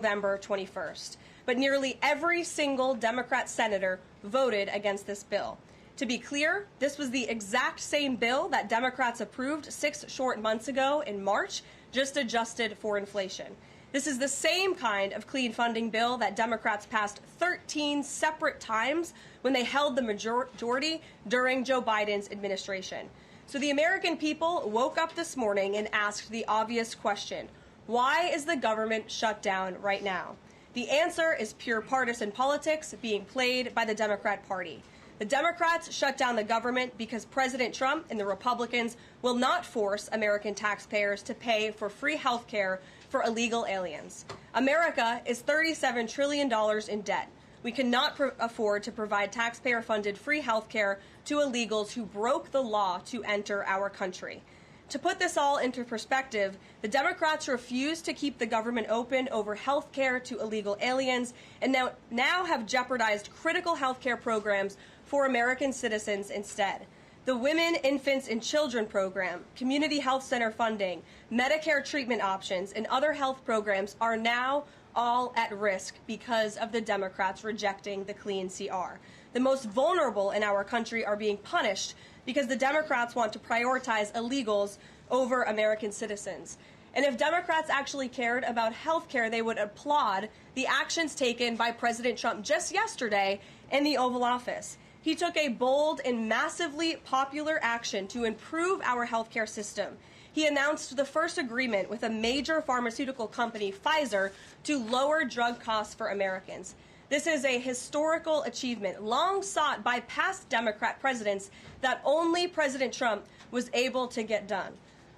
November 21st. But nearly every single Democrat senator voted against this bill. To be clear, this was the exact same bill that Democrats approved 6 short months ago in March, just adjusted for inflation. This is the same kind of clean funding bill that Democrats passed 13 separate times when they held the majority during Joe Biden's administration. So the American people woke up this morning and asked the obvious question: why is the government shut down right now? The answer is pure partisan politics being played by the Democrat Party. The Democrats shut down the government because President Trump and the Republicans will not force American taxpayers to pay for free health care for illegal aliens. America is $37 trillion in debt. We cannot afford to provide taxpayer-funded free health care to illegals who broke the law to enter our country. To put this all into perspective, the Democrats refused to keep the government open over health care to illegal aliens and now have jeopardized critical health care programs for American citizens instead. The Women, Infants, and Children program, community health center funding, Medicare treatment options, and other health programs are now all at risk because of the Democrats rejecting the clean CR. The most vulnerable in our country are being punished because the Democrats want to prioritize illegals over American citizens. And if Democrats actually cared about health care, they would applaud the actions taken by President Trump just yesterday in the Oval Office. He took a bold and massively popular action to improve our healthcare system. He announced the first agreement with a major pharmaceutical company, Pfizer, to lower drug costs for Americans. This is a historical achievement long sought by past Democrat presidents that only President Trump was able to get done.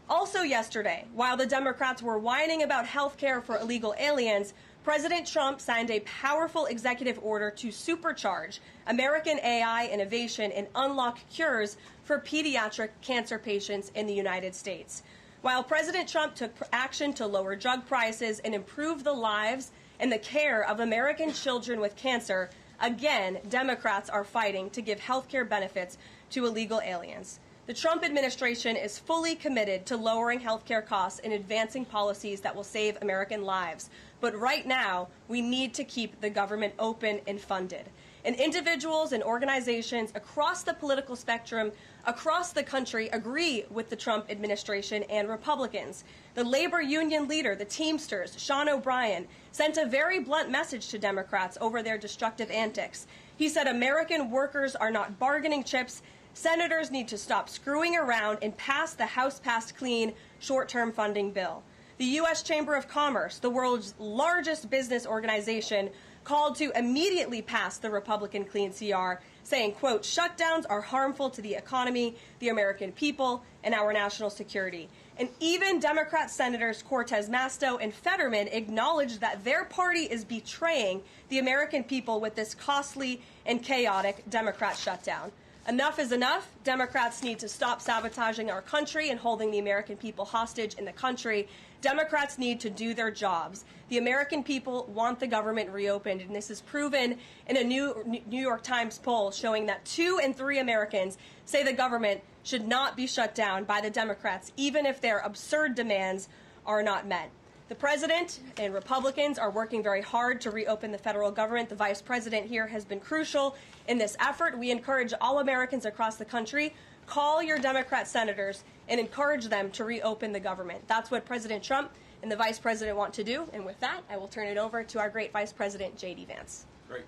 Also yesterday, while the Democrats were whining about health care for illegal aliens, President Trump signed a powerful executive order to supercharge American AI innovation and unlock cures for pediatric cancer patients in the United States. While President Trump took action to lower drug prices and improve the lives and the care of American children with cancer, again, Democrats are fighting to give health care benefits to illegal aliens. The Trump administration is fully committed to lowering health care costs and advancing policies that will save American lives. But right now, we need to keep the government open and funded. And individuals and organizations across the political spectrum, across the country, agree with the Trump administration and Republicans. The labor union leader, the Teamsters, Sean O'Brien, sent a very blunt message to Democrats over their destructive antics. He said American workers are not bargaining chips. Senators need to stop screwing around and pass the House-passed clean short-term funding bill. The U.S. Chamber of Commerce, the world's largest business organization, called to immediately pass the Republican clean CR, saying, quote, shutdowns are harmful to the economy, the American people, and our national security. And even Democrat Senators Cortez Masto and Fetterman acknowledged that their party is betraying the American people with this costly and chaotic Democrat shutdown. Enough is enough. Democrats need to stop sabotaging our country and holding the American people hostage in the country. Democrats need to do their jobs. The American people want the government reopened, and this is proven in a New York Times poll showing that 2 in 3 Americans say the government should not be shut down by the Democrats, even if their absurd demands are not met. The president and Republicans are working very hard to reopen the federal government. The vice president here has been crucial in this effort. We encourage all Americans across the country, call your Democrat senators and encourage them to reopen the government. That's what President Trump and the vice president want to do. And with that, I will turn it over to our great vice president, J.D. Vance. Great.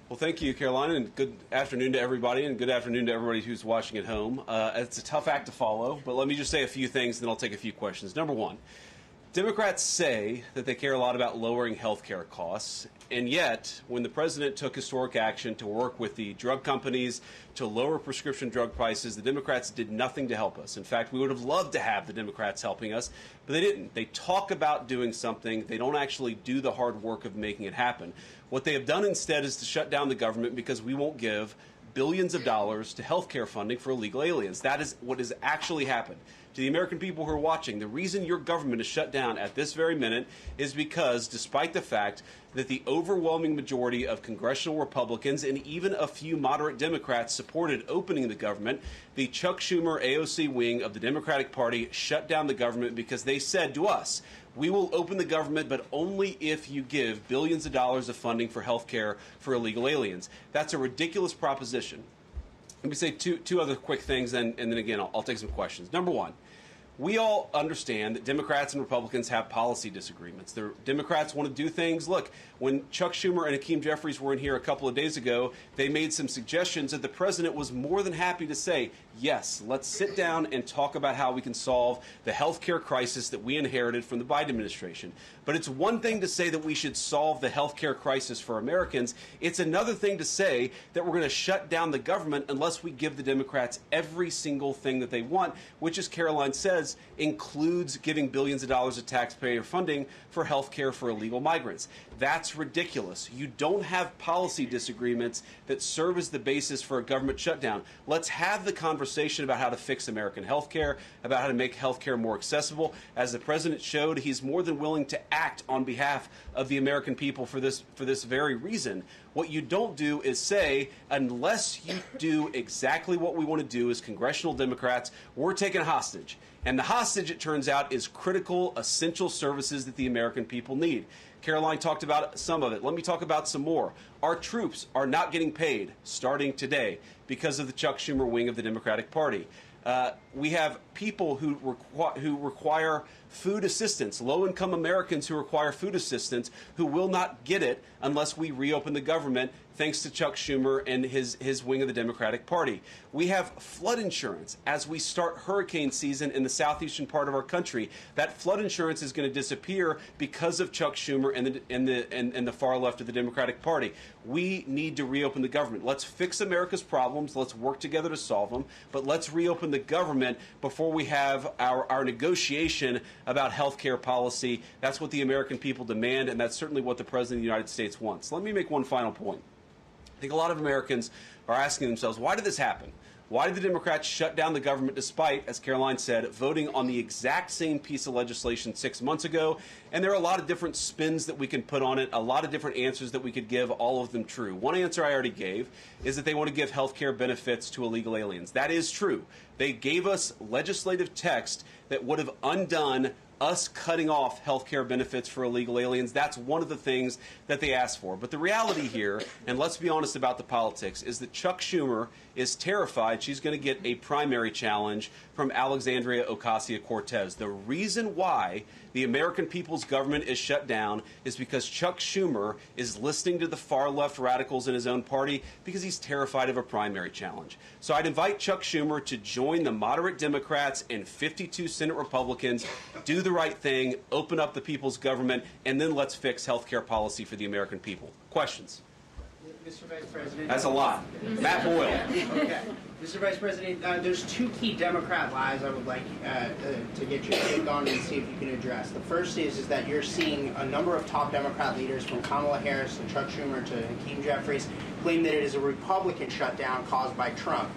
Well, thank you, Karoline, and good afternoon to everybody, and good afternoon to everybody who's watching at home. It's a tough act to follow, but let me just say a few things, and then I'll take a few questions. Number one, Democrats say that they care a lot about lowering health care costs, and yet when the president took historic action to work with the drug companies to lower prescription drug prices, the Democrats did nothing to help us. In fact, we would have loved to have the Democrats helping us, but they didn't. They talk about doing something. They don't actually do the hard work of making it happen. What they have done instead is to shut down the government because we won't give billions of dollars to health care funding for illegal aliens. That is what has actually happened. To the American people who are watching, the reason your government is shut down at this very minute is because, despite the fact that the overwhelming majority of congressional Republicans and even a few moderate Democrats supported opening the government, the Chuck Schumer AOC wing of the Democratic Party shut down the government because they said to us, we will open the government, but only if you give billions of dollars of funding for health care for illegal aliens. That's a ridiculous proposition. Let me say two other quick things, and then again, I'll take some questions. Number one, we all understand that Democrats and Republicans have policy disagreements. The Democrats want to do things. Look, when Chuck Schumer and Hakeem Jeffries were in here a couple of days ago, they made some suggestions that the president was more than happy to say, yes, let's sit down and talk about how we can solve the health care crisis that we inherited from the Biden administration. But it's one thing to say that we should solve the health care crisis for Americans. It's another thing to say that we're going to shut down the government unless we give the Democrats every single thing that they want, which, as Karoline says, includes giving billions of dollars of taxpayer funding for health care for illegal migrants. That's ridiculous. You don't have policy disagreements that serve as the basis for a government shutdown. Let's have the conversation about how to fix American health care, about how to make health care more accessible. As the president showed, he's more than willing to act on behalf of the American people for this very reason. What you don't do is say, unless you do exactly what we want to do as congressional Democrats, we're taking hostage. And the hostage, it turns out, is critical, essential services that the American people need. Karoline talked about some of it. Let me talk about some more. Our troops are not getting paid starting today because of the Chuck Schumer wing of the Democratic Party. We have people who require food assistance, low-income Americans who require food assistance, who will not get it unless we reopen the government, thanks to Chuck Schumer and his wing of the Democratic Party. We have flood insurance as we start hurricane season in the southeastern part of our country. That flood insurance is going to disappear because of Chuck Schumer and the far left of the Democratic Party. We need to reopen the government. Let's fix America's problems. Let's work together to solve them. But let's reopen the government before we have our negotiation about health care policy. That's what the American people demand, and that's certainly what the President of the United States wants. Let me make one final point. I think a lot of Americans are asking themselves, why did this happen? Why did the Democrats shut down the government despite, as Karoline said, voting on the exact same piece of legislation 6 months ago? And there are a lot of different spins that we can put on it, a lot of different answers that we could give, all of them true. One answer I already gave is that they want to give health care benefits to illegal aliens. That is true. They gave us legislative text that would have undone us cutting off health care benefits for illegal aliens. That's one of the things that they asked for. But the reality here, and let's be honest about the politics, is that Chuck Schumer is terrified she's going to get a primary challenge from Alexandria Ocasio-Cortez. The reason why the American people's government is shut down is because Chuck Schumer is listening to the far-left radicals in his own party because he's terrified of a primary challenge. So I'd invite Chuck Schumer to join the moderate Democrats and 52 Senate Republicans, do the right thing, open up the people's government, and then let's fix health care policy for the American people. Questions? Mr. Vice President. That's a lot. Matt Boyle. Okay. Mr. Vice President, there's two key Democrat lies I would like to get your take on and see if you can address. The first is that you're seeing a number of top Democrat leaders, from Kamala Harris to Chuck Schumer to Hakeem Jeffries, claim that it is a Republican shutdown caused by Trump.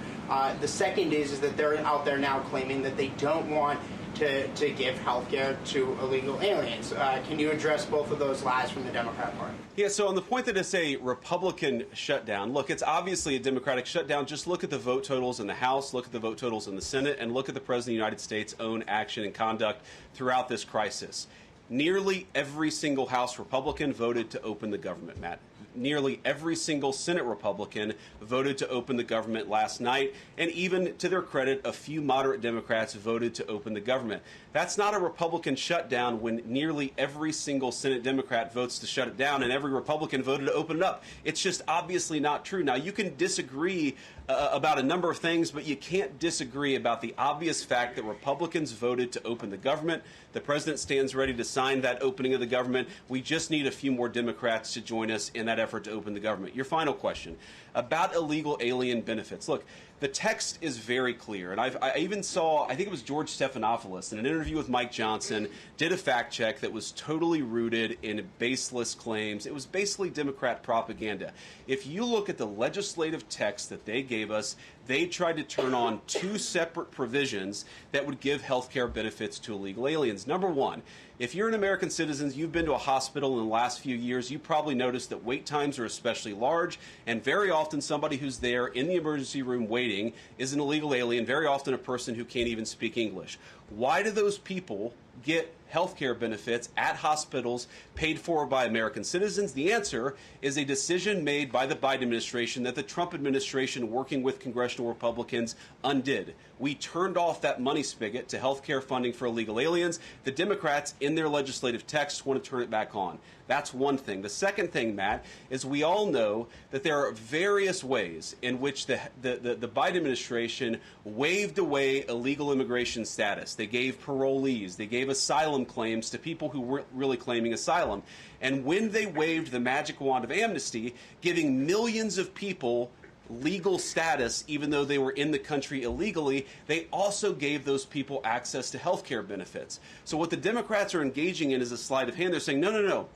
The second is that they're out there now claiming that they don't want to give health care to illegal aliens. Can you address both of those lies from the Democrat Party? Yeah, so on the point that it's a Republican shutdown, look, it's obviously a Democratic shutdown. Just look at the vote totals in the House, look at the vote totals in the Senate, and look at the President of the United States' own action and conduct throughout this crisis. Nearly every single House Republican voted to open the government, Matt. Nearly every single Senate Republican voted to open the government last night, and even to their credit, a few moderate Democrats voted to open the government. That's not a Republican shutdown when nearly every single Senate Democrat votes to shut it down and every Republican voted to open it up. It's just obviously not true. Now, you can disagree about a number of things, but you can't disagree about the obvious fact that Republicans voted to open the government. The president stands ready to sign that opening of the government. We just need a few more Democrats to join us in that effort to open the government. Your final question about illegal alien benefits. Look, the text is very clear, and I even saw, I think it was George Stephanopoulos in an interview with Mike Johnson, did a fact check that was totally rooted in baseless claims. It was basically Democrat propaganda. If you look at the legislative text that they gave us, they tried to turn on two separate provisions that would give health care benefits to illegal aliens. Number one, if you're an American citizen, you've been to a hospital in the last few years, you probably noticed that wait times are especially large, and very often somebody who's there in the emergency room waiting is an illegal alien, very often a person who can't even speak English. Why do those people get health care benefits at hospitals paid for by American citizens? The answer is a decision made by the Biden administration that the Trump administration, working with congressional Republicans, undid. We turned off that money spigot to health care funding for illegal aliens. The Democrats, in their legislative text, want to turn it back on. That's one thing. The second thing, Matt, is we all know that there are various ways in which the Biden administration waved away illegal immigration status. They gave parolees, they gave asylum claims to people who weren't really claiming asylum. And when they waved the magic wand of amnesty, giving millions of people legal status, even though they were in the country illegally, they also gave those people access to health care benefits. So what the Democrats are engaging in is a sleight of hand. They're saying, no, no, no.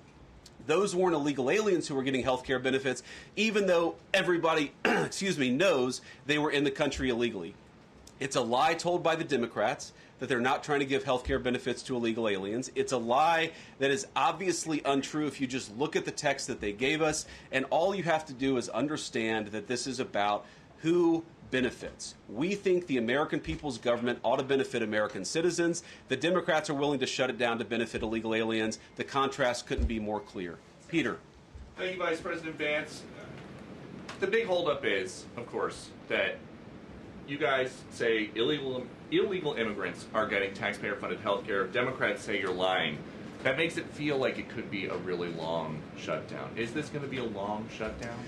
Those weren't illegal aliens who were getting health care benefits, even though everybody, knows they were in the country illegally. It's a lie told by the Democrats that they're not trying to give health care benefits to illegal aliens. It's a lie that is obviously untrue if you just look at the text that they gave us, and all you have to do is understand that this is about who benefits. We think the American people's government ought to benefit American citizens. The Democrats are willing to shut it down to benefit illegal aliens. The contrast couldn't be more clear. Peter. Thank you, Vice President Vance. The big holdup is, of course, that you guys say illegal immigrants are getting taxpayer-funded health care. Democrats say you're lying. That makes it feel like it could be a really long shutdown. Is this going to be a long shutdown?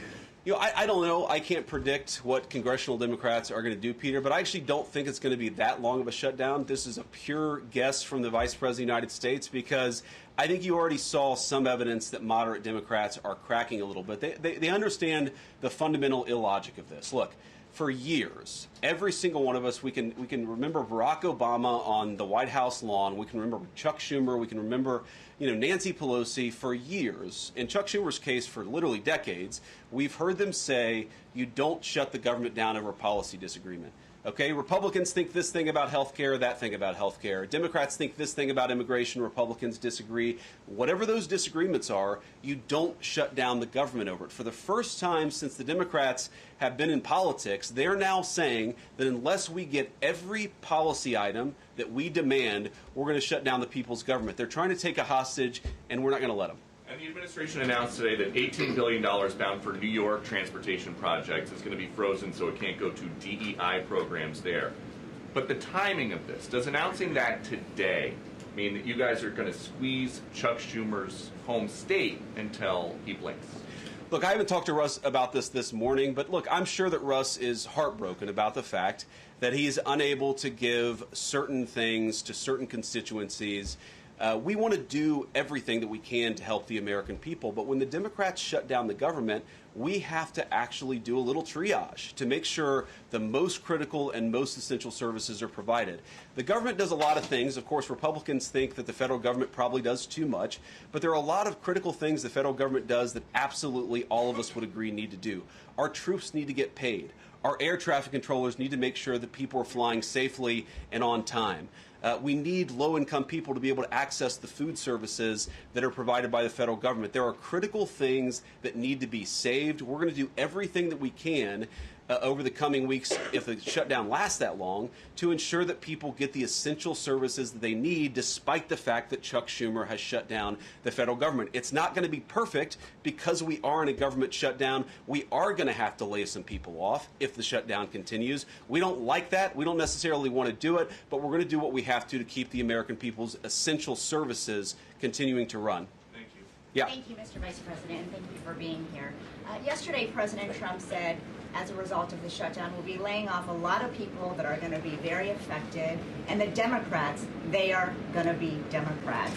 You know, I don't know. I can't predict what congressional Democrats are going to do, Peter, but I actually don't think it's going to be that long of a shutdown. This is a pure guess from the Vice President of the United States because I think you already saw some evidence that moderate Democrats are cracking a little bit. They understand the fundamental illogic of this. Look, for years, every single one of us, we can remember Barack Obama on the White House lawn. We can remember Chuck Schumer. We can remember, Nancy Pelosi. For years, in Chuck Schumer's case, for literally decades, we've heard them say, you don't shut the government down over a policy disagreement. Okay, Republicans think this thing about health care, that thing about health care. Democrats think this thing about immigration. Republicans disagree. Whatever those disagreements are, you don't shut down the government over it. For the first time since the Democrats have been in politics, they're now saying that unless we get every policy item that we demand, we're going to shut down the people's government. They're trying to take a hostage, and we're not going to let them. And the administration announced today that $18 billion bound for New York transportation projects is going to be frozen so it can't go to DEI programs there. But the timing of this, does announcing that today mean that you guys are going to squeeze Chuck Schumer's home state until he blinks? Look, I haven't talked to Russ about this morning, but look, I'm sure that Russ is heartbroken about the fact that he's unable to give certain things to certain constituencies. We want to do everything that we can to help the American people, but when the Democrats shut down the government, we have to actually do a little triage to make sure the most critical and most essential services are provided. The government does a lot of things. Of course, Republicans think that the federal government probably does too much, but there are a lot of critical things the federal government does that absolutely all of us would agree need to do. Our troops need to get paid. Our air traffic controllers need to make sure that people are flying safely and on time. We need low-income people to be able to access the food services that are provided by the federal government. There are critical things that need to be saved. We're going to do everything that we can over the coming weeks, if the shutdown lasts that long, to ensure that people get the essential services that they need, despite the fact that Chuck Schumer has shut down the federal government. It's not going to be perfect because we are in a government shutdown. We are going to have to lay some people off if the shutdown continues. We don't like that. We don't necessarily want to do it, but we're going to do what we have to keep the American people's essential services continuing to run. Thank you. Yeah. Thank you, Mr. Vice President, and thank you for being here. Yesterday, President Trump said, as a result of the shutdown, we'll be laying off a lot of people that are going to be very affected, and the Democrats, they are going to be Democrats.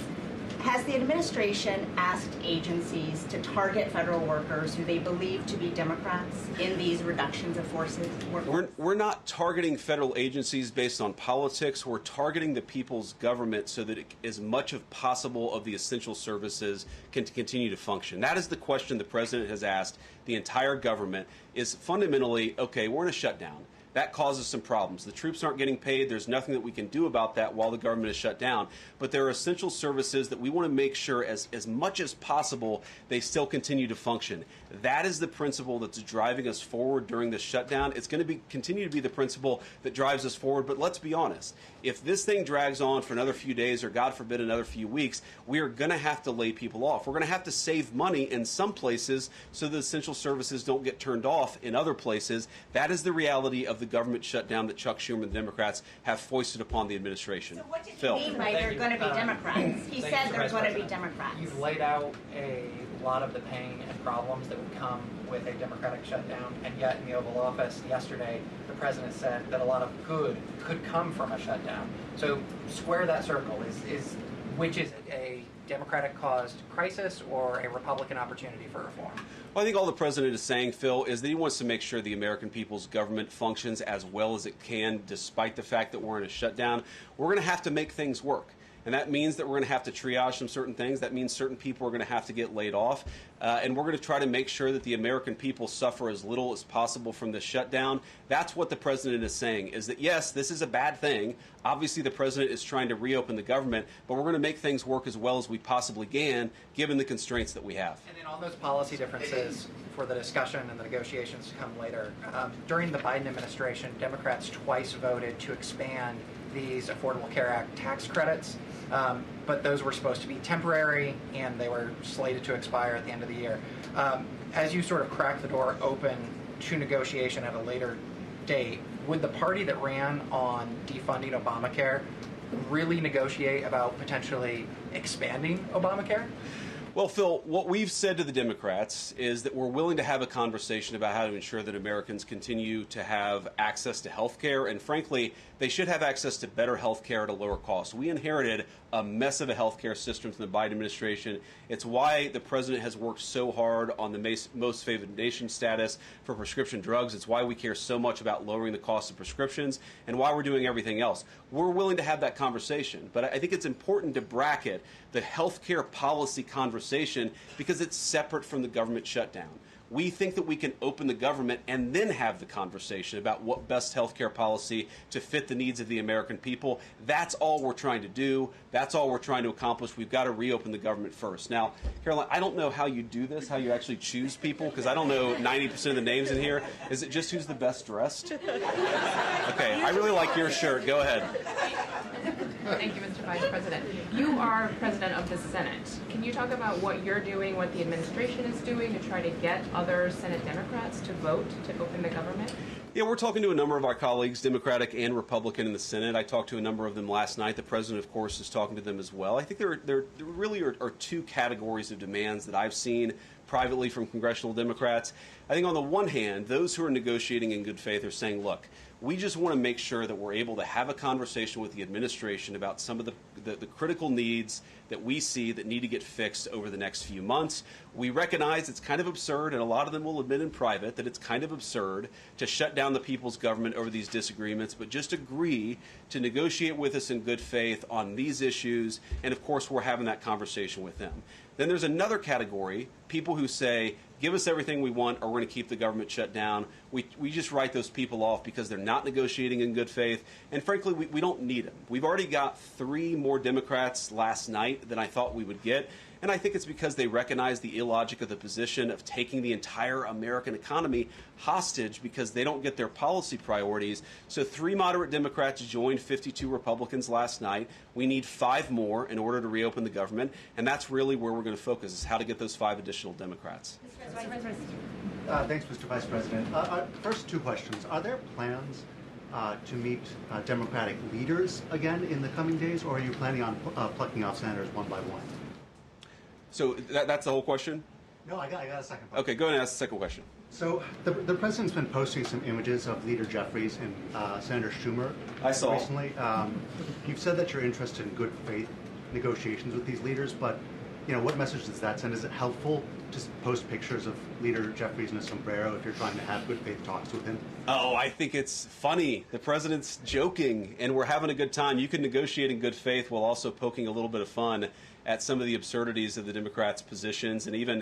Has the administration asked agencies to target federal workers who they believe to be Democrats in these reductions of forces? We're not targeting federal agencies based on politics. We're targeting the people's government so that as much as possible of the essential services can continue to function. That is the question the president has asked the entire government, is fundamentally, okay, we're in a shutdown. That causes some problems. The troops aren't getting paid. There's nothing that we can do about that while the government is shut down. But there are essential services that we want to make sure as much as possible they still continue to function. That is the principle that's driving us forward during this shutdown. It's going to continue to be the principle that drives us forward. But let's be honest. If this thing drags on for another few days or, God forbid, another few weeks, we are going to have to lay people off. We're going to have to save money in some places so that essential services don't get turned off in other places. That is the reality of the government shutdown that Chuck Schumer and the Democrats have foisted upon the administration. So what did Phil. he mean by they're going to be Democrats? He said they're going to be Democrats. You've laid out a lot of the pain and problems that would come with a Democratic shutdown, and yet in the Oval Office yesterday, the president said that a lot of good could come from a shutdown. So square that circle. Which is it, a Democratic-caused crisis or a Republican opportunity for reform? Well, I think all the president is saying, Phil, is that he wants to make sure the American people's government functions as well as it can, despite the fact that we're in a shutdown. We're going to have to make things work. And that means that we're going to have to triage some certain things. That means certain people are going to have to get laid off. And we're going to try to make sure that the American people suffer as little as possible from this shutdown. That's what the president is saying, is that, yes, this is a bad thing. Obviously, the president is trying to reopen the government, but we're going to make things work as well as we possibly can, given the constraints that we have. And then on those policy differences for the discussion and the negotiations to come later, during the Biden administration, Democrats twice voted to expand these Affordable Care Act tax credits, but those were supposed to be temporary and they were slated to expire at the end of the year. As you sort of crack the door open to negotiation at a later date, would the party that ran on defunding Obamacare really negotiate about potentially expanding Obamacare? Well, Phil, what we've said to the Democrats is that we're willing to have a conversation about how to ensure that Americans continue to have access to health care, and frankly, they should have access to better health care at a lower cost. We inherited a mess of a health care system from the Biden administration. It's why the president has worked so hard on the most favored nation status for prescription drugs. It's why we care so much about lowering the cost of prescriptions and why we're doing everything else. We're willing to have that conversation, but I think it's important to bracket the health care policy conversation because it's separate from the government shutdown. We think that we can open the government and then have the conversation about what best health care policy to fit the needs of the American people. That's all we're trying to do. That's all we're trying to accomplish. We've got to reopen the government first. Now, Karoline, I don't know how you do this, how you actually choose people, because I don't know 90% of the names in here. Is it just who's the best dressed? Okay, I really like your shirt. Go ahead. Thank you, Mr. Vice President. You are president of the Senate. Can you talk about what you're doing, what the administration is doing to try to get other Senate Democrats to vote to open the government? Yeah, we're talking to a number of our colleagues, Democratic and Republican, in the Senate. I talked to a number of them last night. The president, of course, is talking to them as well. I think there really are two categories of demands that I've seen privately from congressional Democrats. I think on the one hand, those who are negotiating in good faith are saying, look, we just want to make sure that we're able to have a conversation with the administration about some of the critical needs that we see that need to get fixed over the next few months. We recognize it's kind of absurd, and a lot of them will admit in private that it's kind of absurd to shut down the people's government over these disagreements, but just agree to negotiate with us in good faith on these issues, and of course we're having that conversation with them. Then there's another category, people who say, give us everything we want or we're going to keep the government shut down. We just write those people off because they're not negotiating in good faith. And frankly, we don't need them. We've already got 3 more Democrats last night than I thought we would get. And I think it's because they recognize the illogic of the position of taking the entire American economy hostage because they don't get their policy priorities. So 3 moderate Democrats joined 52 Republicans last night. We need 5 more in order to reopen the government. And that's really where we're going to focus, is how to get those 5 additional Democrats. Thanks, Mr. Vice President. First 2 questions. Are there plans to meet Democratic leaders again in the coming days, or are you planning on plucking off senators one by one? So that's the whole question? No, I got a second part. Okay, go ahead and ask the second question. So the president's been posting some images of Leader Jeffries and Senator Schumer I saw. recently. You've said that you're interested in good faith negotiations with these leaders, but what message does that send? Is it helpful to post pictures of Leader Jeffries in a sombrero if you're trying to have good faith talks with him? Oh, I think it's funny. The president's joking, and we're having a good time. You can negotiate in good faith while also poking a little bit of fun at some of the absurdities of the Democrats' positions, and even,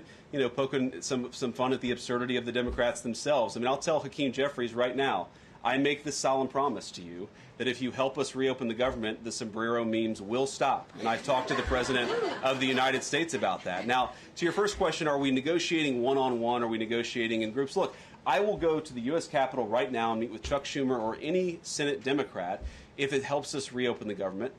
poking some fun at the absurdity of the Democrats themselves. I mean, I'll tell Hakeem Jeffries right now, I make this solemn promise to you that if you help us reopen the government, the sombrero memes will stop. And I've talked to the President of the United States about that. Now, to your first question, are we negotiating one-on-one? Are we negotiating in groups? Look, I will go to the U.S. Capitol right now and meet with Chuck Schumer or any Senate Democrat if it helps us reopen the government.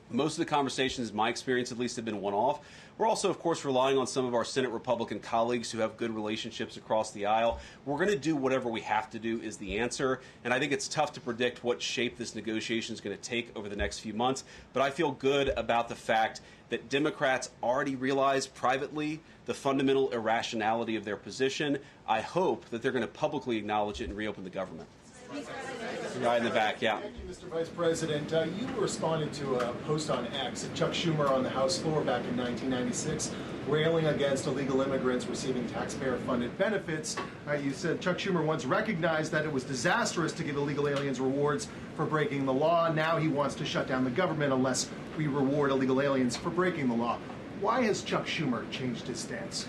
Most of the conversations, in my experience at least, have been one-off. We're also, of course, relying on some of our Senate Republican colleagues who have good relationships across the aisle. We're going to do whatever we have to do is the answer. And I think it's tough to predict what shape this negotiation is going to take over the next few months. But I feel good about the fact that Democrats already realize privately the fundamental irrationality of their position. I hope that they're going to publicly acknowledge it and reopen the government. Right in the back, yeah. Thank you, Mr. Vice President. You responded to a post on X of Chuck Schumer on the House floor back in 1996, railing against illegal immigrants receiving taxpayer-funded benefits. You said Chuck Schumer once recognized that it was disastrous to give illegal aliens rewards for breaking the law. Now he wants to shut down the government unless we reward illegal aliens for breaking the law. Why has Chuck Schumer changed his stance?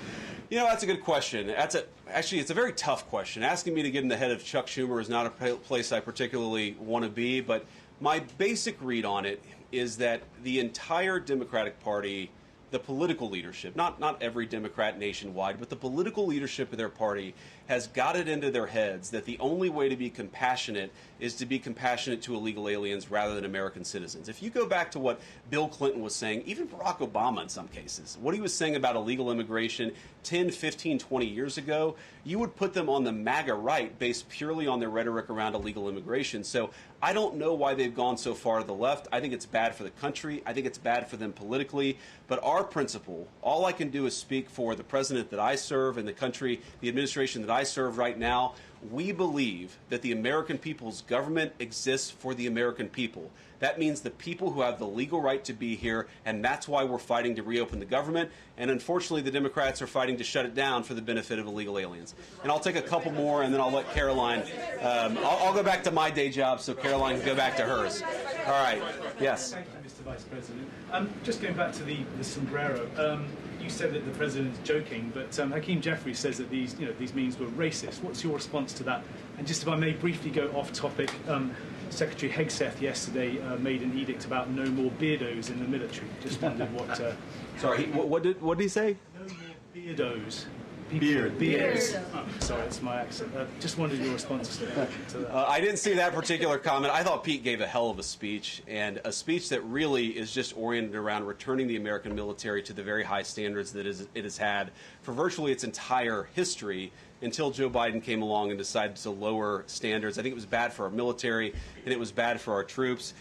You know, that's a good question. Actually, it's a very tough question. Asking me to get in the head of Chuck Schumer is not a place I particularly want to be, but my basic read on it is that the entire Democratic Party, the political leadership, not every Democrat nationwide, but the political leadership of their party has got it into their heads that the only way to be compassionate is to be compassionate to illegal aliens rather than American citizens. If you go back to what Bill Clinton was saying, even Barack Obama in some cases, what he was saying about illegal immigration 10, 15, 20 years ago, you would put them on the MAGA right based purely on their rhetoric around illegal immigration. So I don't know why they've gone so far to the left. I think it's bad for the country. I think it's bad for them politically. But our principle, all I can do is speak for the president that I serve and the country, the administration that I serve right now. We believe that the American people's government exists for the American people. That means the people who have the legal right to be here, and that's why we're fighting to reopen the government. And unfortunately, the Democrats are fighting to shut it down for the benefit of illegal aliens. And I'll take a couple more, and then I'll let Karoline. I'll go back to my day job so Karoline can go back to hers. All right. Yes. Thank you, Mr. Vice President. Just going back to the sombrero. You said that the president is joking, but Hakeem Jeffries says that these memes were racist. What's your response to that? And just if I may briefly go off topic, Secretary Hegseth yesterday made an edict about no more beardos in the military. Just wondered what. Sorry, what did he say? No more beardos. Beards. Oh, sorry, it's my accent. Just wondered your response to that. I didn't see that particular comment. I thought Pete gave a hell of a speech, and a speech that really is just oriented around returning the American military to the very high standards that it has had for virtually its entire history until Joe Biden came along and decided to lower standards. I think it was bad for our military, and it was bad for our troops.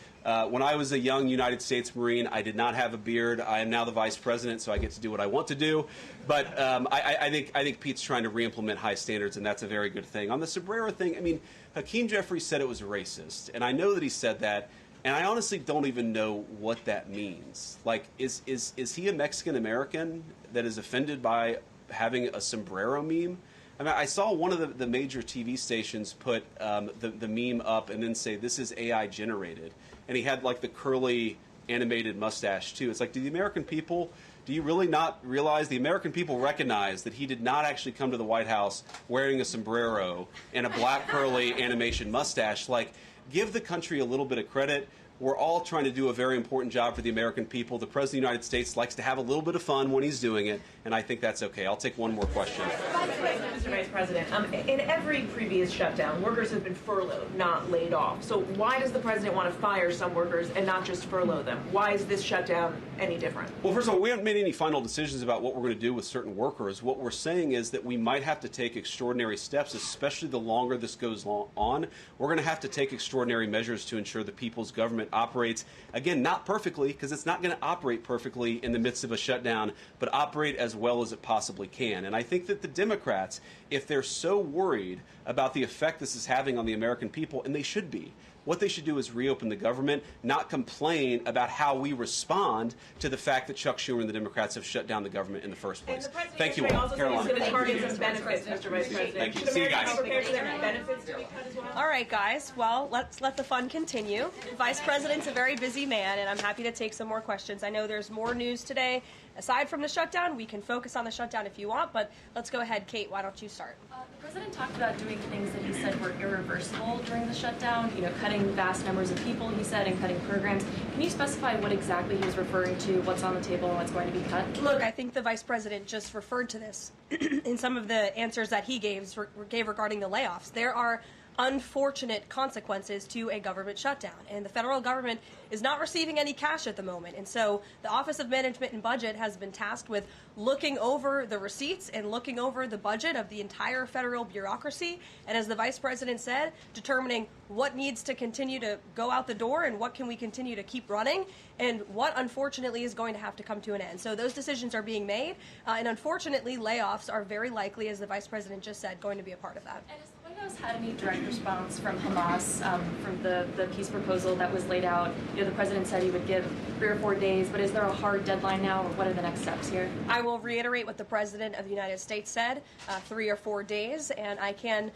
When I was a young United States Marine, I did not have a beard. I am now the vice president, so I get to do what I want to do. But I think Pete's trying to re-implement high standards, and that's a very good thing. On the sombrero thing, I mean, Hakeem Jeffries said it was racist, and I know that he said that, and I honestly don't even know what that means. Like, is he a Mexican-American that is offended by having a sombrero meme? I mean, I saw one of the major TV stations put the meme up and then say, this is AI generated. And he had like the curly animated mustache too. It's like, do you really not realize the American people recognize that he did not actually come to the White House wearing a sombrero and a black curly animation mustache? Like, give the country a little bit of credit. We're all trying to do a very important job for the American people. The President of the United States likes to have a little bit of fun when he's doing it, and I think that's okay. I'll take one more question. Mr. Vice President, in every previous shutdown, workers have been furloughed, not laid off. So why does the President want to fire some workers and not just furlough them? Why is this shutdown any different? Well, first of all, we haven't made any final decisions about what we're going to do with certain workers. What we're saying is that we might have to take extraordinary steps, especially the longer this goes on. We're going to have to take extraordinary measures to ensure the people's government operates, again, not perfectly, because it's not going to operate perfectly in the midst of a shutdown, but operate as well as it possibly can. And I think that the Democrats, if they're so worried about the effect this is having on the American people, and they should be, what they should do is reopen the government, not complain about how we respond to the fact that Chuck Schumer and the Democrats have shut down the government in the first place. Thank you all. Caroline. He's going to target some benefits, Mr. Vice President. Thank you. Should See you guys. prepare for their benefits to be cut as well? All right, guys. Well, let's let the fun continue. Vice President's a very busy man, and I'm happy to take some more questions. I know there's more news today, aside from the shutdown. We can focus on the shutdown if you want, but let's go ahead. Kate, why don't you start? The president talked about doing things that he said were irreversible during the shutdown, cutting vast numbers of people, he said, and cutting programs. Can you specify what exactly he was referring to, what's on the table and what's going to be cut? Look, I think the vice president just referred to this in some of the answers that he gave regarding the layoffs. There are unfortunate consequences to a government shutdown, and the federal government is not receiving any cash at the moment. And so the Office of Management and Budget has been tasked with looking over the receipts and looking over the budget of the entire federal bureaucracy, and as the vice president said, determining what needs to continue to go out the door and what can we continue to keep running, and what unfortunately is going to have to come to an end. So those decisions are being made, and unfortunately layoffs are very likely, as the vice president just said, going to be a part of that. And has the White House had any direct response from Hamas from the peace proposal that was laid out? The president said he would give 3 or 4 days, but is there a hard deadline now, or what are the next steps here? I will reiterate what the President of the United States said, 3 or 4 days, and I can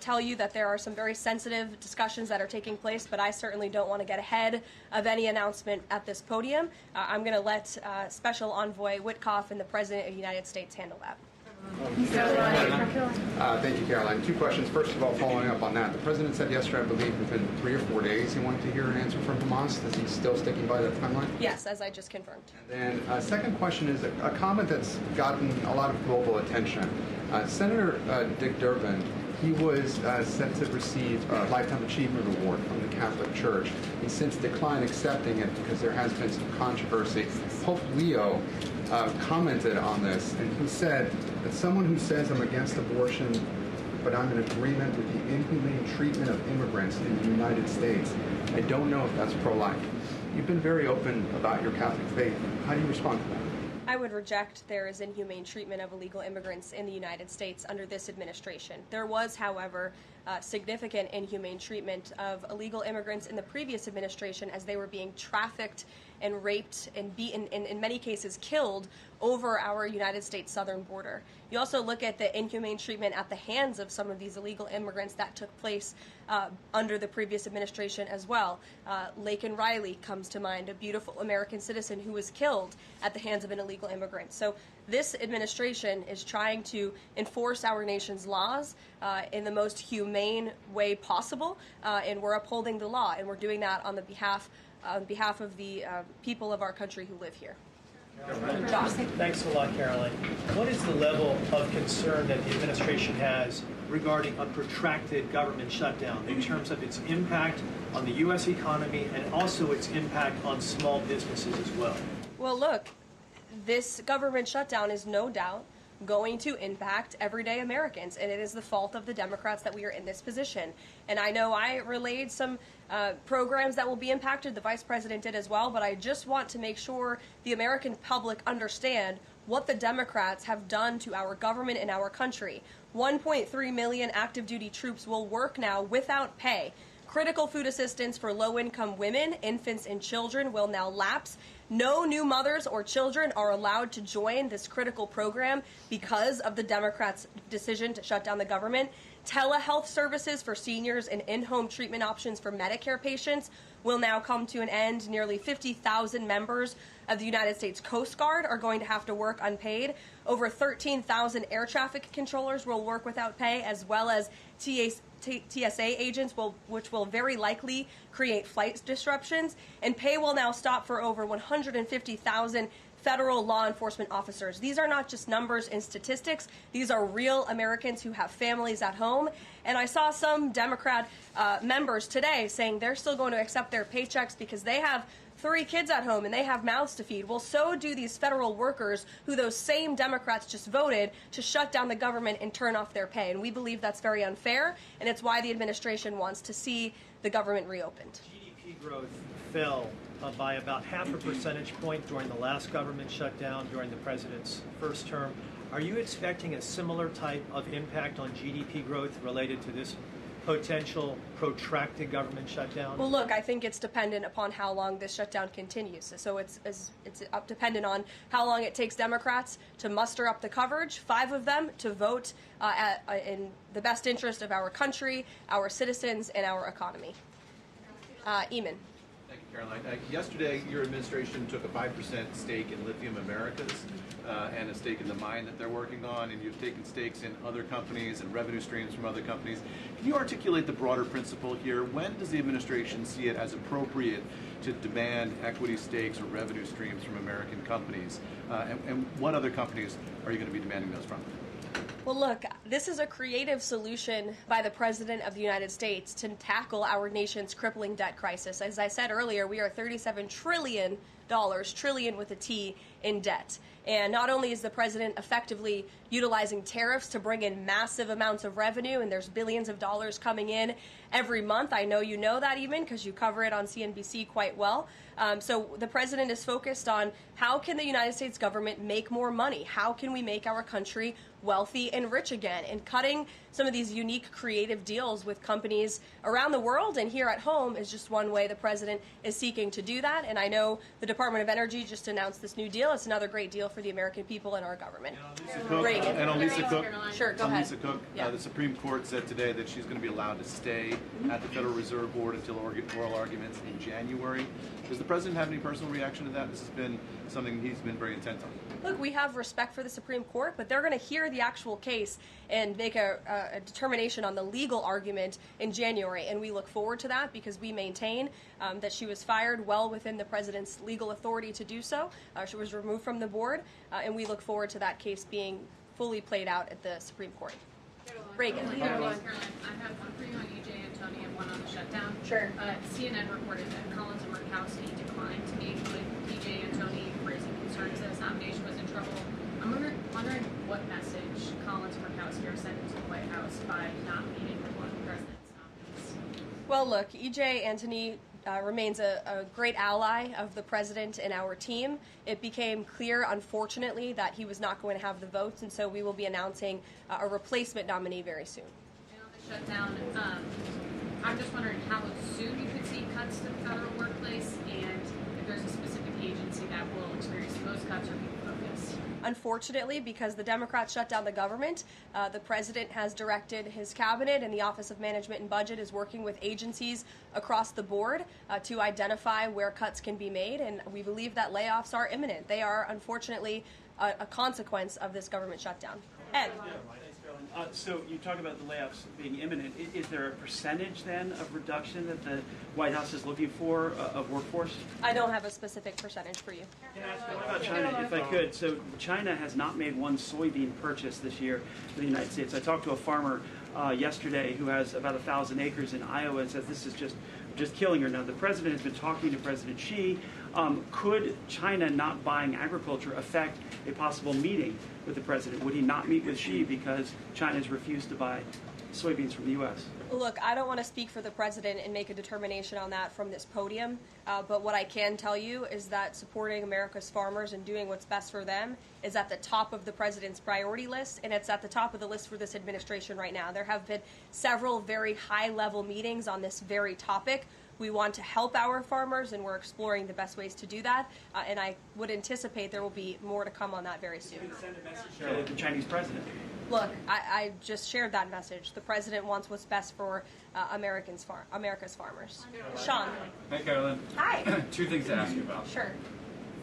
tell you that there are some very sensitive discussions that are taking place, but I certainly don't want to get ahead of any announcement at this podium. I'm going to let Special Envoy Witkoff and the President of the United States handle that. Thank you, Caroline. 2 questions. First of all, following up on that, the president said yesterday, I believe, within 3 or 4 days he wanted to hear an answer from Hamas. Is he still sticking by that timeline? Yes, as I just confirmed. And then second question is a comment that's gotten a lot of global attention. Senator Dick Durbin, he was set to receive a Lifetime Achievement Award from the Catholic Church. He's since declined accepting it because there has been some controversy. Pope Leo commented on this, and he said that someone who says I'm against abortion, but I'm in agreement with the inhumane treatment of immigrants in the United States, I don't know if that's pro-life. You've been very open about your Catholic faith. How do you respond to that? I would reject there is inhumane treatment of illegal immigrants in the United States under this administration. There was, however, significant inhumane treatment of illegal immigrants in the previous administration as they were being trafficked and raped and beaten, and in many cases killed, over our United States southern border. You also look at the inhumane treatment at the hands of some of these illegal immigrants that took place under the previous administration as well. Laken Riley comes to mind, a beautiful American citizen who was killed at the hands of an illegal immigrant. So this administration is trying to enforce our nation's laws in the most humane way possible, and we're upholding the law, and we're doing that on behalf of the people of our country who live here. Josh. Thanks a lot, Caroline. What is the level of concern that the administration has regarding a protracted government shutdown in terms of its impact on the U.S. economy and also its impact on small businesses as well? Well, look, this government shutdown is no doubt going to impact everyday Americans, and it is the fault of the Democrats that we are in this position. And I know I relayed some programs that will be impacted. The Vice President did as well, but I just want to make sure the American public understand what the Democrats have done to our government and our country. 1.3 million active duty troops will work now without pay. Critical food assistance for low-income women, infants, and children will now lapse. No new mothers or children are allowed to join this critical program because of the Democrats' decision to shut down the government. Telehealth services for seniors and in-home treatment options for Medicare patients will now come to an end. Nearly 50,000 members of the United States Coast Guard are going to have to work unpaid. Over 13,000 air traffic controllers will work without pay, as well as TSA agents, which will very likely create flight disruptions. And pay will now stop for over 150,000 federal law enforcement officers. These are not just numbers and statistics. These are real Americans who have families at home. And I saw some Democrat members today saying they're still going to accept their paychecks because they have 3 kids at home and they have mouths to feed. Well, so do these federal workers who those same Democrats just voted to shut down the government and turn off their pay. And we believe that's very unfair, and it's why the administration wants to see the government reopened. GDP growth fell by about 0.5 percentage point during the last government shutdown during the president's first term. Are you expecting a similar type of impact on GDP growth related to this potential protracted government shutdown? Well, look, I think it's dependent upon how long this shutdown continues. So it's dependent on how long it takes Democrats to muster up the coverage, 5 of them, to vote in the best interest of our country, our citizens, and our economy. Eamon. Thank you, Caroline. Yesterday, your administration took a 5% stake in Lithium Americas and a stake in the mine that they're working on, and you've taken stakes in other companies and revenue streams from other companies. Can you articulate the broader principle here? When does the administration see it as appropriate to demand equity stakes or revenue streams from American companies? And what other companies are you going to be demanding those from? Well, look, this is a creative solution by the President of the United States to tackle our nation's crippling debt crisis. As I said earlier, we are $37 trillion, trillion with a T, in debt. And not only is the president effectively utilizing tariffs to bring in massive amounts of revenue, and there's billions of dollars coming in every month. I know you know that even because you cover it on CNBC quite well. So the president is focused on how can the United States government make more money? How can we make our country wealthy and rich again? And cutting some of these unique creative deals with companies around the world and here at home is just one way the president is seeking to do that. And I know the Department of Energy just announced this new deal. It's another great deal for the American people and our government. And on Lisa Cook, Sure, go ahead. Lisa Cook, Yeah. the Supreme Court said today that she's going to be allowed to stay at the Federal Reserve Board until oral arguments in January. Does the president have any personal reaction to that? This has been something he's been very intent on. Look, we have respect for the Supreme Court, but they're going to hear the actual case and make a determination on the legal argument in January. And we look forward to that because we maintain that she was fired well within the president's legal authority to do so. She was removed from the board, and we look forward to that case being fully played out at the Supreme Court. Reagan. I have one for you on EJ and Tony and one on the shutdown. Sure. CNN reported that Collins and Murkowski declined to meet with EJ and Tony, raising concerns that his nomination was in trouble. I'm wondering what message Collins and Murkowski are sending to the White House by not meeting with one of the president's nominees. Well, look, EJ Antony remains a great ally of the president and our team. It became clear, unfortunately, that he was not going to have the votes, and so we will be announcing a replacement nominee very soon. And on the shutdown, I'm just wondering how soon you could see cuts to the federal workplace, and if there's a specific agency that will experience the most cuts or be focused. Unfortunately, because the Democrats shut down the government, the president has directed his cabinet, and the Office of Management and Budget is working with agencies across the board to identify where cuts can be made, and we believe that layoffs are imminent. They are, unfortunately, a consequence of this government shutdown. Ed. So you talk about the layoffs being imminent. Is there a percentage then of reduction that the White House is looking for of workforce? I don't have a specific percentage for you. What about China, if I could? So China has not made one soybean purchase this year in the United States. I talked to a farmer yesterday who has about 1,000 acres in Iowa and says this is just killing her. Now, the president has been talking to President Xi. Could China not buying agriculture affect a possible meeting with the president? Would he not meet with Xi because China has refused to buy soybeans from the U.S.? Look, I don't want to speak for the president and make a determination on that from this podium, but what I can tell you is that supporting America's farmers and doing what's best for them is at the top of the president's priority list, and it's at the top of the list for this administration right now. There have been several very high-level meetings on this very topic. We want to help our farmers, and we're exploring the best ways to do that, and I would anticipate there will be more to come on that very soon. Send a message to the Chinese president. Look, I just shared that message. The president wants what's best for America's farmers. Sean. Hi, Karoline. Hi. Two things to ask you about. Sure.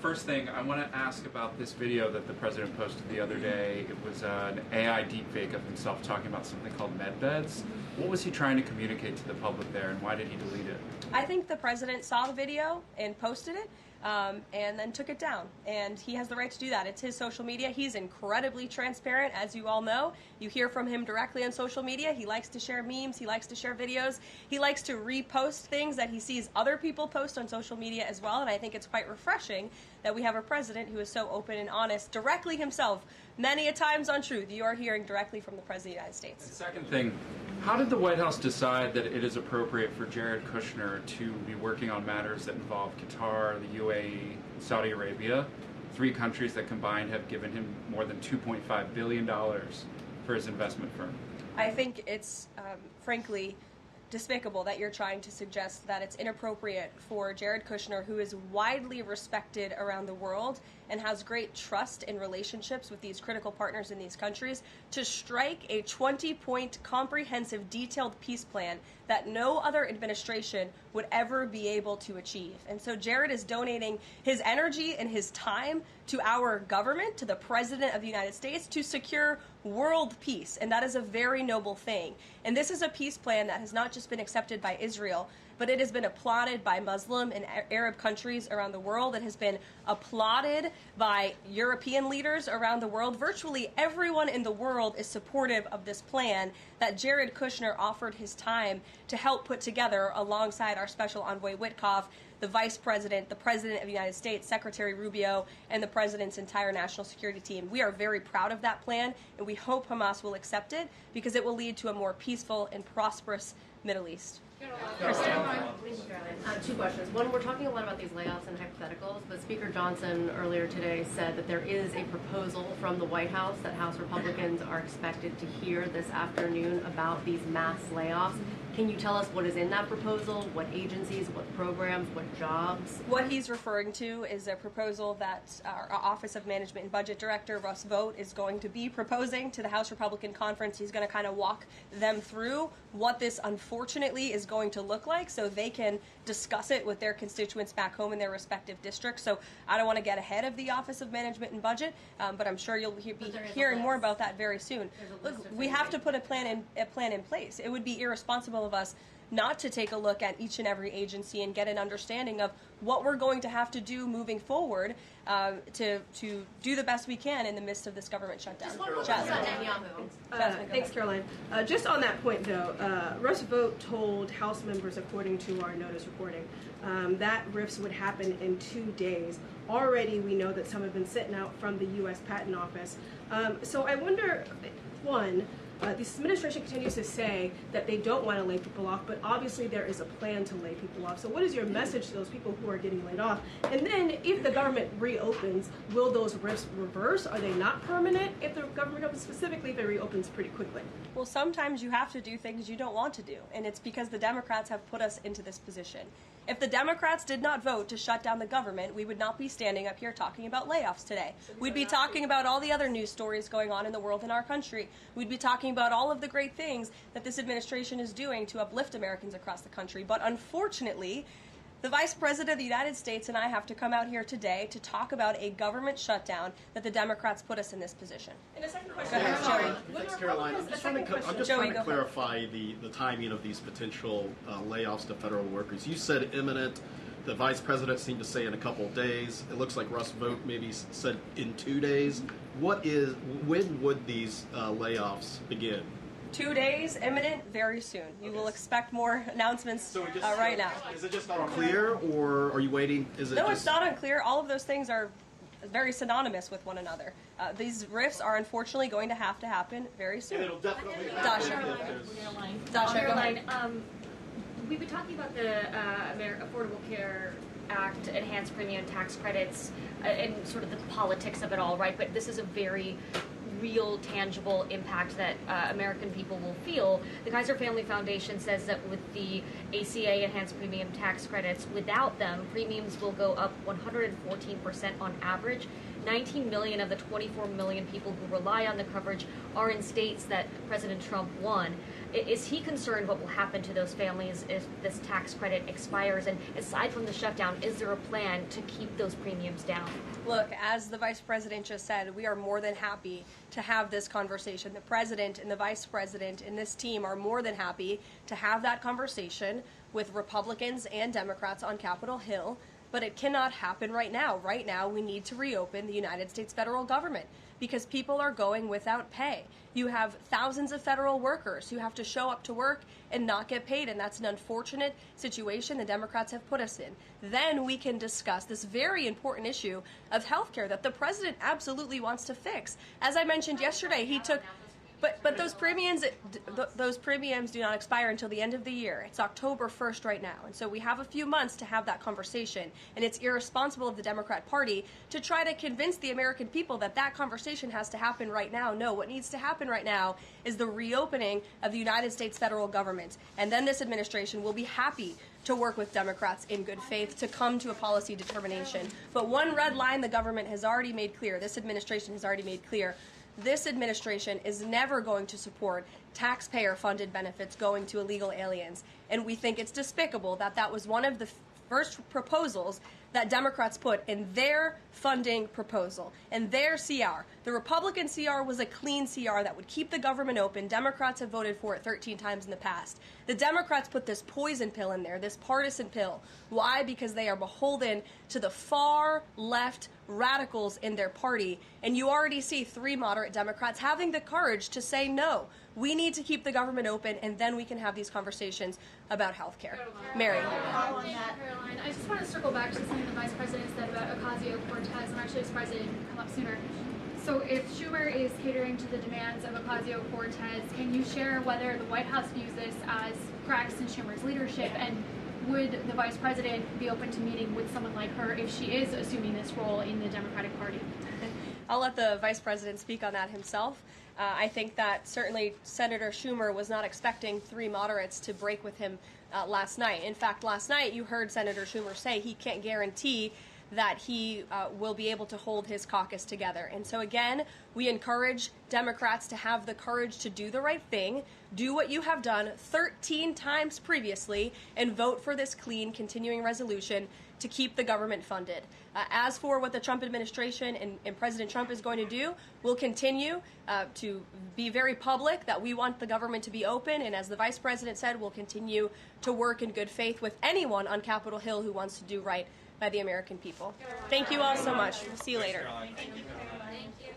First thing, I want to ask about this video that the president posted the other day. It was an AI deepfake of himself talking about something called med beds. What was he trying to communicate to the public there, and why did he delete it? I think the president saw the video and posted it. And then took it down. And he has the right to do that. It's his social media. He's incredibly transparent, as you all know. You hear from him directly on social media. He likes to share memes. He likes to share videos. He likes to repost things that he sees other people post on social media as well. And I think it's quite refreshing that we have a president who is so open and honest, directly himself, many a times on Truth. You are hearing directly from the President of the United States. The second thing, how did the White House decide that it is appropriate for Jared Kushner to be working on matters that involve Qatar, the UAE, Saudi Arabia, three countries that combined have given him more than $2.5 billion for his investment firm? I think it's, frankly, despicable that you're trying to suggest that it's inappropriate for Jared Kushner, who is widely respected around the world and has great trust in relationships with these critical partners in these countries, to strike a 20-point comprehensive detailed peace plan that no other administration would ever be able to achieve. And so Jared is donating his energy and his time to our government, to the President of the United States, to secure world peace. And that is a very noble thing. And this is a peace plan that has not just been accepted by Israel, but it has been applauded by Muslim and Arab countries around the world. It has been applauded by European leaders around the world. Virtually everyone in the world is supportive of this plan that Jared Kushner offered his time to help put together alongside our special envoy Witkoff, the Vice President, the President of the United States, Secretary Rubio, and the President's entire national security team. We are very proud of that plan, and we hope Hamas will accept it because it will lead to a more peaceful and prosperous Middle East. Two questions. One, we're talking a lot about these layoffs and hypotheticals, but Speaker Johnson earlier today said that there is a proposal from the White House that House Republicans are expected to hear this afternoon about these mass layoffs. Can you tell us what is in that proposal, what agencies, what programs, what jobs? What he's referring to is a proposal that our Office of Management and Budget Director, Russ Vought, is going to be proposing to the House Republican Conference. He's going to kind of walk them through what this unfortunately is going to look like so they can discuss it with their constituents back home in their respective districts. So I don't want to get ahead of the Office of Management and Budget, but I'm sure you'll be hearing more about that very soon. Look, we have to put a plan in place. It would be irresponsible of us not to take a look at each and every agency and get an understanding of what we're going to have to do moving forward to do the best we can in the midst of this government shutdown. Thanks, Caroline. Just on that point, though, Russ Vought told House members, according to our notice reporting, that RIFs would happen in 2 days. Already, we know that some have been sent out from the U.S. Patent Office. So I wonder, one, this administration continues to say that they don't want to lay people off, but obviously there is a plan to lay people off. So what is your message to those people who are getting laid off? And then if the government reopens, will those RIFs reverse? Are they not permanent? If the government opens, specifically if it reopens pretty quickly? Well, sometimes you have to do things you don't want to do, and it's because the Democrats have put us into this position. If the Democrats did not vote to shut down the government, we would not be standing up here talking about layoffs today. We'd be talking about all the other news stories going on in the world and our country. We'd be talking about all of the great things that this administration is doing to uplift Americans across the country. But unfortunately, the Vice President of the United States and I have to come out here today to talk about a government shutdown that the Democrats put us in this position. And a second question. Go ahead, Joey. Thanks, Caroline. I'm just trying to clarify the timing of these potential layoffs to federal workers. You said imminent. The Vice President seemed to say in a couple of days. It looks like Russ Vought maybe said in 2 days. When would these layoffs begin? 2 days, imminent, very soon. You will expect more announcements right now. Is it just not unclear, or are you waiting? No, it's not unclear. All of those things are very synonymous with one another. These RIFs are unfortunately going to happen very soon. And it'll definitely Dasha, Caroline, we've been talking about the Affordable Care Act, enhanced premium tax credits, and sort of the politics of it all, right? But this is a very real, tangible impact that American people will feel. The Kaiser Family Foundation says that with the ACA enhanced premium tax credits, without them, premiums will go up 114% on average. 19 million of the 24 million people who rely on the coverage are in states that President Trump won. Is he concerned what will happen to those families if this tax credit expires? And aside from the shutdown, is there a plan to keep those premiums down? Look, as the Vice President just said, we are more than happy to have this conversation. The President and the Vice President and this team are more than happy to have that conversation with Republicans and Democrats on Capitol Hill, but it cannot happen right now. Right now, we need to reopen the United States federal government because people are going without pay. You have thousands of federal workers who have to show up to work and not get paid, and that's an unfortunate situation the Democrats have put us in. Then we can discuss this very important issue of health care that the President absolutely wants to fix. As I mentioned yesterday, he took... But those premiums do not expire until the end of the year. It's October 1st right now. And so we have a few months to have that conversation. And it's irresponsible of the Democrat Party to try to convince the American people that that conversation has to happen right now. No, what needs to happen right now is the reopening of the United States federal government. And then this administration will be happy to work with Democrats in good faith to come to a policy determination. But one red line the government has already made clear, this administration has already made clear, this administration is never going to support taxpayer-funded benefits going to illegal aliens. And we think it's despicable that that was one of the first proposals that Democrats put in their funding proposal, in their CR. The Republican CR was a clean CR that would keep the government open. Democrats have voted for it 13 times in the past. The Democrats put this poison pill in there, this partisan pill. Why? Because they are beholden to the far left radicals in their party. And you already see 3 moderate Democrats having the courage to say no. We need to keep the government open, and then we can have these conversations about health care. Mary. Caroline, I just want to circle back to something the Vice President said about Ocasio-Cortez. I'm actually surprised it didn't come up sooner. So if Schumer is catering to the demands of Ocasio-Cortez, can you share whether the White House views this as cracks in Schumer's leadership, and would the Vice President be open to meeting with someone like her if she is assuming this role in the Democratic Party? I'll let the Vice President speak on that himself. I think that certainly Senator Schumer was not expecting 3 moderates to break with him last night. In fact, last night you heard Senator Schumer say he can't guarantee that he will be able to hold his caucus together. And so again, we encourage Democrats to have the courage to do the right thing, do what you have done 13 times previously, and vote for this clean continuing resolution to keep the government funded. As for what the Trump administration and President Trump is going to do, we'll continue to be very public that we want the government to be open, and as the Vice President said, we'll continue to work in good faith with anyone on Capitol Hill who wants to do right by the American people. Thank you all so much. We'll see you later. Thank you.